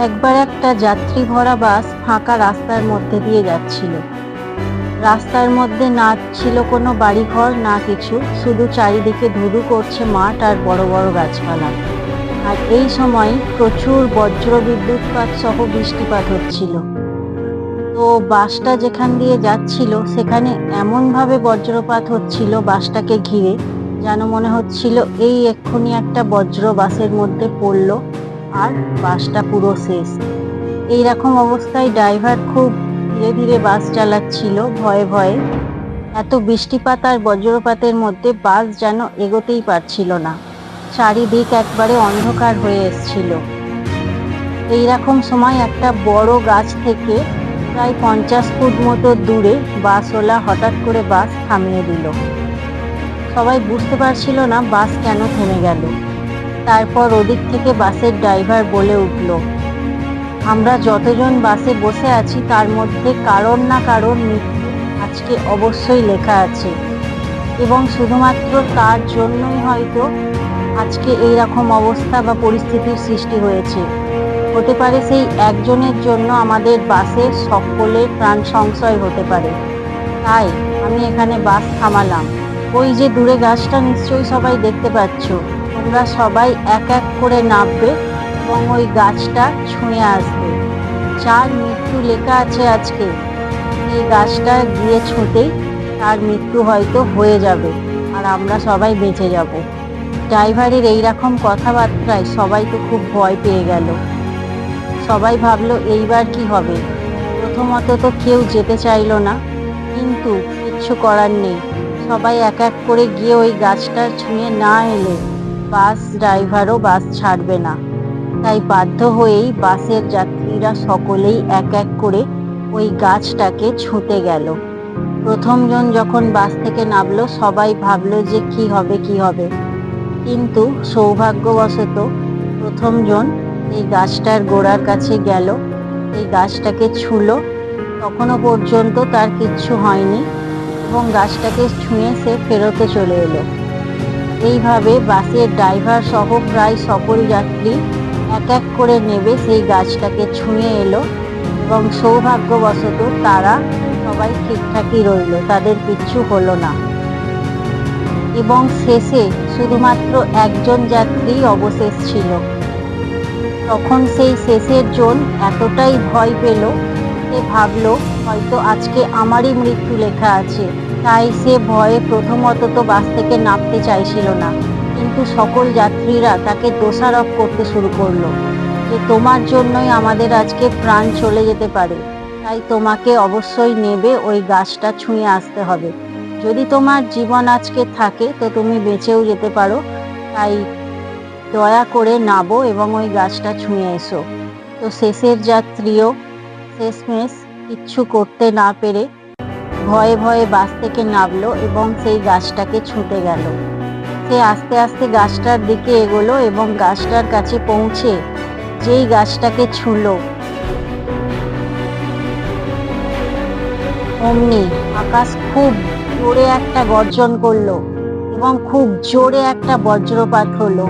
একবার একটা যাত্রী ভরা বাস ফাঁকা রাস্তার মধ্যে দিয়ে যাচ্ছিল। রাস্তার মধ্যে না ছিল কোনো বাড়িঘর, না কিছু, শুধু চারিদিকে ধুধু করছে মাঠ আর বড় বড় গাছপালা। আর এই সময় প্রচুর বজ্র বিদ্যুৎপাত সহ বৃষ্টিপাত হচ্ছিল। তো বাসটা যেখান দিয়ে যাচ্ছিল সেখানে এমনভাবে বজ্রপাত হচ্ছিল বাসটাকে ঘিরে, যেন মনে হচ্ছিল এই এক্ষুনি একটা বজ্র বাসের মধ্যে পড়লো আর বাসটা পুরো শেষ। এইরকম অবস্থায় ড্রাইভার খুব ধীরে ধীরে বাস চালাচ্ছিল ভয়ে ভয়ে। এত বৃষ্টিপাত আর বজ্রপাতের মধ্যে বাস যেন এগোতেই পারছিল না, চারিদিক একবারে অন্ধকার হয়ে এসছিল। এইরকম সময় একটা বড় গাছ থেকে প্রায় 50 ফুট মতো দূরে বাসওয়ালা হঠাৎ করে বাস থামিয়ে দিল। সবাই বুঝতে পারছিল না বাস কেন থেমে গেল। তারপর ওদিক থেকে বাসের ড্রাইভার বলে উঠল, আমরা যতজন বাসে বসে আছি তার মধ্যে কারোর না কারোর মৃত্যু আজকে অবশ্যই লেখা আছে, এবং শুধুমাত্র তার জন্যই হয়তো আজকে এই রকম অবস্থা বা পরিস্থিতির সৃষ্টি হয়েছে। হতে পারে সেই একজনের জন্য আমাদের বাসের সকলের প্রাণ সংশয় হতে পারে। তাই আমি এখানে বাস থামালাম। ওই যে দূরে গাছটা নিশ্চয়ই সবাই দেখতে পাচ্ছ, তোমরা সবাই এক এক করে নামবে এবং ওই গাছটা ছুঁয়ে আসবে। যার মৃত্যু লেখা আছে আজকে, এই গাছটা গিয়ে ছুঁতেই তার মৃত্যু হয়তো হয়ে যাবে আর আমরা সবাই বেঁচে যাব। ড্রাইভারের এইরকম কথাবার্তায় সবাই তো খুব ভয় পেয়ে গেল। সবাই ভাবলো এইবার কি হবে। প্রথমত তো কেউ যেতে চাইলো না, কিন্তু কিচ্ছু করার নেই। সবাই এক এক করে গিয়ে ওই গাছটা ছুঁয়ে না এলে বাস ড্রাইভারও বাস ছাড়বে না। তাই বাধ্য হয়েই বাসের যাত্রীরা সকলেই এক এক করে ওই গাছটাকে ছুঁতে গেল। প্রথমজন যখন বাস থেকে নামলো সবাই ভাবলো যে কি হবে কি হবে, কিন্তু সৌভাগ্যবশত প্রথমজন এই গাছটার গোড়ার কাছে গেল, এই গাছটাকে ছুঁলো। তখনও পর্যন্ত তার কিচ্ছু হয়নি এবং গাছটাকে ছুঁয়ে সে ফেরতে চলে এলো। এইভাবে বাসের ড্রাইভার সহ প্রায় সকল যাত্রী এক এক করে নেবে সেই গাছটাকে ছুঁয়ে এলো এবং সৌভাগ্যবশত তারা সবাই ঠিকঠাকই রইল, তাদের কিচ্ছু হলো না। এবং শেষে শুধুমাত্র একজন যাত্রী অবশেষ ছিল। তখন সেই শেষের জন এতটাই ভয় পেল, সে ভাবলো হয়তো আজকে আমারই মৃত্যু লেখা আছে। তাই সে ভয়ে প্রথমত তো বাস থেকে নামতে চাইছিল না, কিন্তু সকল যাত্রীরা তাকে দোষারোপ করতে শুরু করলো যে তোমার জন্যই আমাদের আজকে প্রাণ চলে যেতে পারে, তাই তোমাকে অবশ্যই নেবে ওই গাছটা ছুঁয়ে আসতে হবে। যদি তোমার জীবন আজকে থাকে তো তুমি বেঁচেও যেতে পারো, তাই দয়া করে নামো এবং ওই গাছটা ছুঁয়ে এসো। তো শেষের যাত্রীও শেষমেশ কিচ্ছু করতে না পেরে ভয়ে ভয়ে বাস থেকে নামলো এবং সেই গাছটাকে ছুঁতে গেল। সে আস্তে আস্তে গাছটার দিকে এগোলো এবং গাছটার কাছে পৌঁছে যেই গাছটাকে ছুঁলো, অমনি আকাশ খুব জোরে একটা গর্জন করলো এবং খুব জোরে একটা বজ্রপাত হলো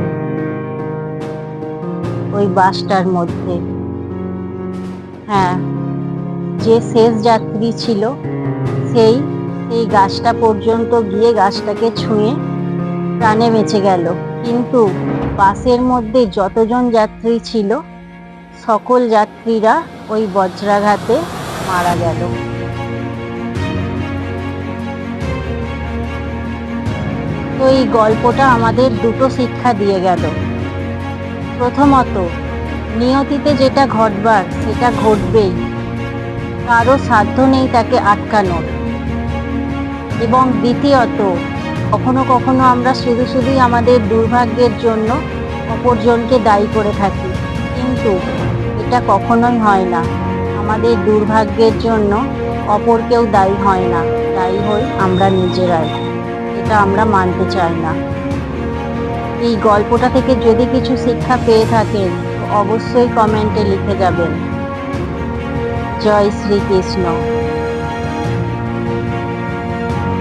ওই বাসটার মধ্যে। হ্যাঁ, যে শেষ যাত্রী ছিল সেই গাছটা পর্যন্ত গিয়ে গাছটাকে ছুঁয়ে প্রাণে বেঁচে গেল, কিন্তু বাসের মধ্যে যতজন যাত্রী ছিল সকল যাত্রীরা ওই বজ্রাঘাতে মারা গেল। তো এই গল্পটা আমাদের দুটো শিক্ষা দিয়ে গেল। প্রথমত, নিয়তিতে যেটা ঘটবার সেটা ঘটবেই, কারো সাধ্য নেই তাকে আটকানোর। এবং দ্বিতীয়ত, কখনো কখনো আমরা শুধুই আমাদের দুর্ভাগ্যের জন্য অপরজনকে দায়ী করে থাকি, কিন্তু এটা কখনোই হয় না। আমাদের দুর্ভাগ্যের জন্য অপর কেউ দায়ী হয় না, দায়ী হই আমরা নিজেরাই। এটা আমরা মানতে চাই না। এই গল্পটা থেকে যদি কিছু শিক্ষা পেয়ে থাকেন অবশ্যই কমেন্টে লিখে যাবেন। জয় শ্রীকৃষ্ণ।